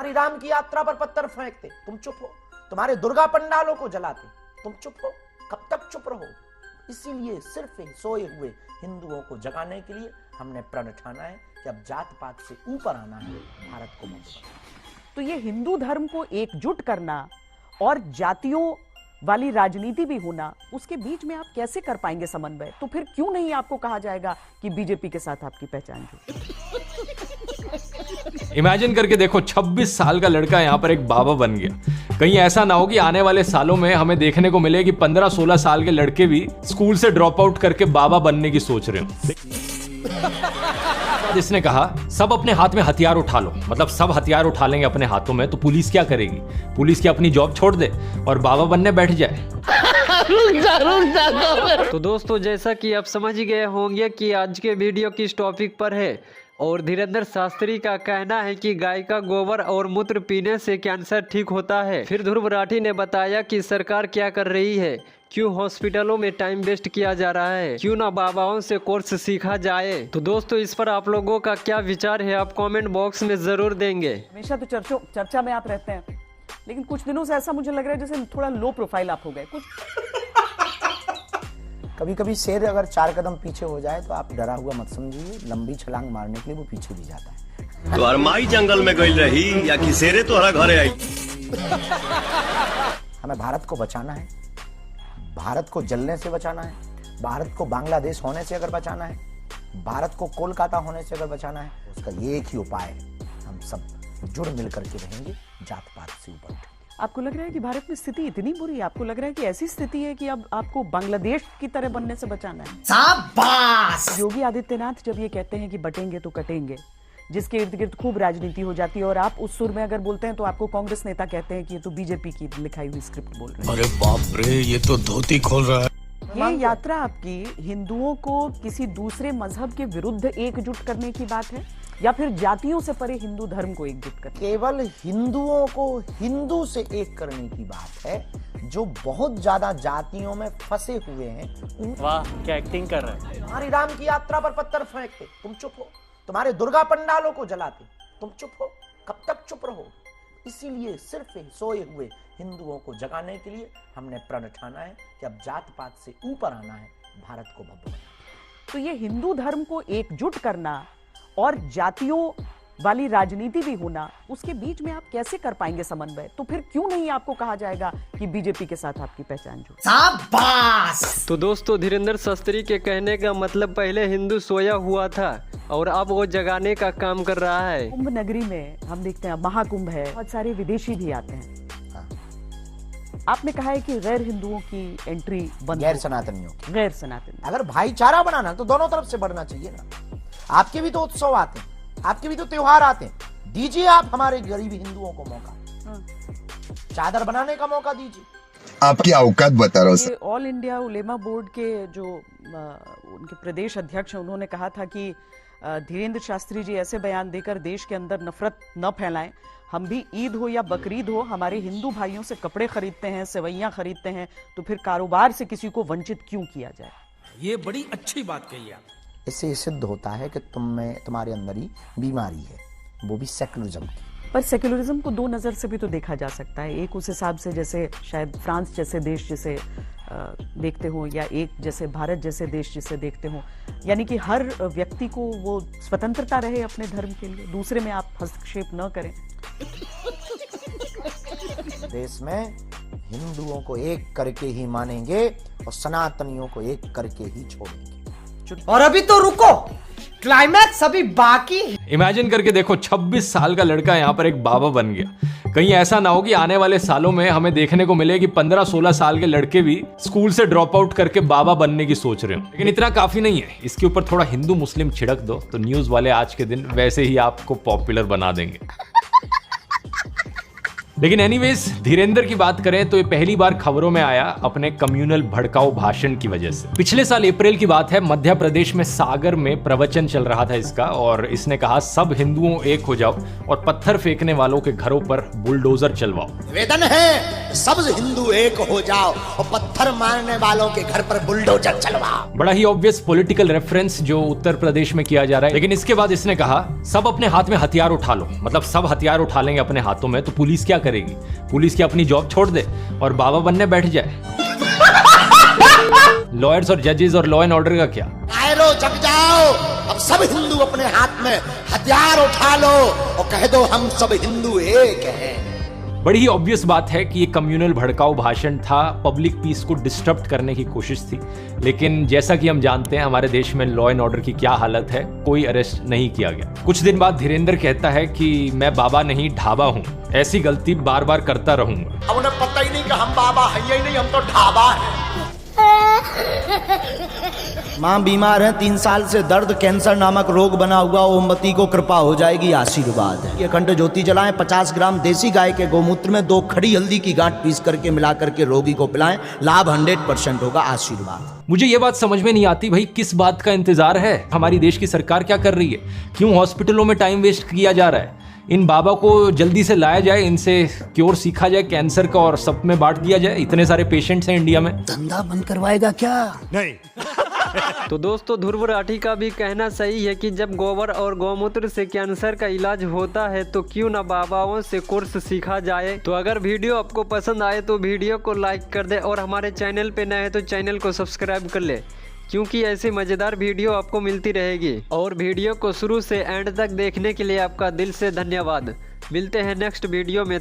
तुम्हारी राम की यात्रा पर पत्थर फेंकते, तुम चुप हो। तुम्हारे दुर्गा पंडालों को जलाते, तुम चुप हो। कब तक चुप रहो? इसीलिए सिर्फ सोए हुए हिंदुओं को जगाने के लिए हमने प्रण ठाना है कि अब जात पात से ऊपर आना है, भारत को मजबूत। तो ये हिंदू धर्म को एकजुट करना और जातियों वाली राजनीति भी होना, उसके बीच में आप कैसे कर पाएंगे समन्वय? तो फिर क्यों नहीं आपको कहा जाएगा कि बीजेपी के साथ आपकी पहचान जुड़ी? इमेजिन करके देखो, 26 साल का लड़का यहाँ पर एक बाबा बन गया। कहीं ऐसा ना हो कि आने वाले सालों में हमें देखने को मिले कि 15-16 साल के लड़के भी स्कूल से ड्रॉप आउट करके बाबा बनने की सोच रहे हो। इसने कहा सब अपने हाथ में हथियार उठा लो, मतलब सब हथियार उठा लेंगे अपने हाथों में, तो पुलिस क्या करेगी? पुलिस की अपनी जॉब छोड़ दे और बाबा बनने बैठ जाए। तो दोस्तों, जैसा कि आप समझ गए होंगे कि आज के वीडियो किस टॉपिक पर है, और धीरेन्द्र शास्त्री का कहना है कि गाय का गोबर और मूत्र पीने से कैंसर ठीक होता है। फिर ध्रुव राठी ने बताया कि सरकार क्या कर रही है, क्यों हॉस्पिटलों में टाइम वेस्ट किया जा रहा है, क्यों ना बाबाओं से कोर्स सीखा जाए। तो दोस्तों, इस पर आप लोगों का क्या विचार है, आप कमेंट बॉक्स में जरूर देंगे। हमेशा तो चर्चा में आप रहते हैं, लेकिन कुछ दिनों से ऐसा मुझे लग रहा है जैसे थोड़ा लो प्रोफाइल आप हो गए कुछ। कभी कभी शेर अगर 4 कदम पीछे हो जाए तो आप डरा हुआ मत समझिए, लंबी छलांग मारने के लिए वो पीछे भी जाता है। तो अरमाई जंगल में गई रही या कि शेरे तोहरा घरे आई? हमें भारत को बचाना है, भारत को जलने से बचाना है, भारत को बांग्लादेश होने से अगर बचाना है, भारत को कोलकाता होने से अगर बचाना है, उसका ये एक ही उपाय है, हम सब जुड़ मिल करके रहेंगे, जात पात से ऊपर उठेंगे। आपको लग रहा है कि भारत में स्थिति इतनी बुरी है? आपको लग रहा है कि ऐसी स्थिति है कि अब आपको बांग्लादेश की तरह बनने से बचाना है? शाबाश! योगी आदित्यनाथ जब ये कहते हैं कि बटेंगे तो कटेंगे, जिसके इर्द गिर्द खूब राजनीति हो जाती है, और आप उस सुर में अगर बोलते हैं तो आपको कांग्रेस नेता कहते हैं कि ये तो बीजेपी की लिखाई हुई स्क्रिप्ट बोल रहे हैं। अरे बाप रे, ये तो धोती खोल रहा है। ये यात्रा आपकी हिंदुओं को किसी दूसरे मजहब के विरुद्ध एकजुट करने की बात है, या फिर जातियों से परे हिंदू धर्म को एकजुट करने? केवल हिंदुओं को हिंदू से एक करने की बात है, जो बहुत ज्यादा जातियों में फंसे हुए हैं। वाह, क्या एक्टिंग कर रहे हैं। तुम्हारी राम की यात्रा पर पत्थर फेंकते, तुम चुप हो। तुम्हारे दुर्गा पंडालों को जलाते, तुम चुप हो। कब तक चुप रहो? इसीलिए सिर्फ सोए हुए हिंदुओं को जगाने के लिए हमने प्रण ठाना है कि अब जात पात से ऊपर आना है, भारत को भव्य बनाना। तो ये हिंदू धर्म को एकजुट करना और जातियों वाली राजनीति भी होना, उसके बीच में आप कैसे कर पाएंगे समन्वय? तो फिर क्यों नहीं आपको कहा जाएगा कि बीजेपी के साथ आपकी पहचान जुड़ी? शाबाश! तो दोस्तों, धीरेन्द्र शास्त्री के कहने का मतलब पहले हिंदू सोया हुआ था और अब वो जगाने का काम कर रहा है। कुंभ नगरी में हम देखते हैं महाकुंभ है, बहुत सारे विदेशी भी आते हैं। आपने कहा है कि गैर हिंदुओं की एंट्री बंद, गैर सनातनियों की। गैर सनातनी। अगर भाईचारा बनाना तो दोनों तरफ से बढ़ना चाहिए ना। आपके भी तो उत्सव आते हैं, आपके भी तो त्योहार आते हैं, दीजिए आप हमारे गरीब हिंदुओं को मौका, चादर बनाने का मौका दीजिए। आपकी औकात बता रहा हूँ। ऑल इंडिया उलेमा बोर्ड के जो उनके प्रदेश अध्यक्ष हैं, उन्होंने कहा था कि धीरेन्द्र शास्त्री जी ऐसे बयान देकर देश के अंदर नफरत न फैलाएं। हम भी ईद हो या बकरीद हो, हमारे हिंदू भाइयों से कपड़े खरीदते हैं, सेवैयां खरीदते हैं, तो फिर कारोबार से किसी को वंचित क्यों किया जाए? ये बड़ी अच्छी बात कही आप। इससे सिद्ध होता है कि तुम्हारे अंदर ही बीमारी है, वो भी सेकुलरिज्म की। पर सेक्युलरिज्म को 2 नज़र से भी तो देखा जा सकता है। एक उस हिसाब से जैसे शायद फ्रांस जैसे देश जिसे देखते हो, या एक जैसे भारत जैसे देश जिसे देखते हो, यानी कि हर व्यक्ति को वो स्वतंत्रता रहे अपने धर्म के लिए, दूसरे में आप हस्तक्षेप न करें। देश में हिंदुओं को एक करके ही मानेंगे और सनातनियों को एक करके ही छोड़ेंगे। और अभी तो रुको, क्लाइमैक्स अभी बाकी है। इमेजिन करके देखो, 26 साल का लड़का यहाँ पर एक बाबा बन गया। कहीं ऐसा ना हो कि आने वाले सालों में हमें देखने को मिले कि 15-16 साल के लड़के भी स्कूल से ड्रॉप आउट करके बाबा बनने की सोच रहे हो। लेकिन इतना काफी नहीं है, इसके ऊपर थोड़ा हिंदू मुस्लिम छिड़क दो तो न्यूज वाले आज के दिन वैसे ही आपको पॉपुलर बना देंगे। लेकिन एनीवेज धीरेंद्र की बात करें तो ये पहली बार खबरों में आया अपने कम्युनल भड़काऊ भाषण की वजह से। पिछले साल अप्रैल की बात है, मध्य प्रदेश में सागर में प्रवचन चल रहा था इसका, और इसने कहा सब हिंदुओं एक हो जाओ और पत्थर फेंकने वालों के घरों पर बुलडोजर चलवाओ। निवेदन है सब हिंदू एक हो जाओ और पत्थर मारने वालों के घर पर बुलडोजर चलवाओ। बड़ा ही ऑब्वियस पॉलिटिकल रेफरेंस जो उत्तर प्रदेश में किया जा रहा है। लेकिन इसके बाद इसने कहा सब अपने हाथ में हथियार उठा लो, मतलब सब हथियार उठा लेंगे अपने हाथों में तो पुलिस क्या करेगी? पुलिस की अपनी जॉब छोड़ दे और बाबा बनने बैठ जाए। लॉयर्स और जजेस और लॉ एंड ऑर्डर का क्या? आयरो जग जाओ, अब सब हिंदू अपने हाथ में हथियार उठा लो और कह दो हम सब हिंदू एक हैं। बड़ी ही ऑब्वियस बात है कि ये कम्युनल भड़काऊ भाषण था, पब्लिक पीस को डिस्टर्ब करने की कोशिश थी। लेकिन जैसा कि हम जानते हैं हमारे देश में लॉ एंड ऑर्डर की क्या हालत है, कोई अरेस्ट नहीं किया गया। कुछ दिन बाद धीरेंद्र कहता है कि मैं बाबा नहीं ढाबा हूँ, ऐसी गलती बार बार करता रहूंगा। अब उन्हें पता ही नहीं कि हम बाबा हैं ही नहीं, हम तो ढाबा हैं। माँ बीमार है, 3 साल से दर्द कैंसर नामक रोग बना हुआ, ओमवती को कृपा हो जाएगी आशीर्वाद है। ये अखंड ज्योति जलाएं, 50 ग्राम देसी गाय के गौमूत्र में 2 खड़ी हल्दी की गांठ पीस करके मिला करके रोगी को पिलाएं, लाभ 100% होगा, आशीर्वाद। मुझे ये बात समझ में नहीं आती भाई, किस बात का इंतजार है? हमारी देश की सरकार क्या कर रही है? क्यों हॉस्पिटलों में टाइम वेस्ट किया जा रहा है? इन बाबा को जल्दी से लाया जाए, इनसे क्योर सीखा जाए कैंसर का और सब में बांट दिया जाए। इतने सारे पेशेंट्स हैं इंडिया में। धंधा बंद करवाएगा क्या? नहीं। तो दोस्तों ध्रुव राठी का भी कहना सही है कि जब गोबर और गौमूत्र से कैंसर का इलाज होता है तो क्यों ना बाबाओं से कोर्स सीखा जाए। तो अगर वीडियो आपको पसंद आए तो वीडियो को लाइक कर दे और हमारे चैनल पे नए हैं तो चैनल को सब्सक्राइब कर ले, क्योंकि ऐसी मज़ेदार वीडियो आपको मिलती रहेगी। और वीडियो को शुरू से एंड तक देखने के लिए आपका दिल से धन्यवाद। मिलते हैं नेक्स्ट वीडियो में।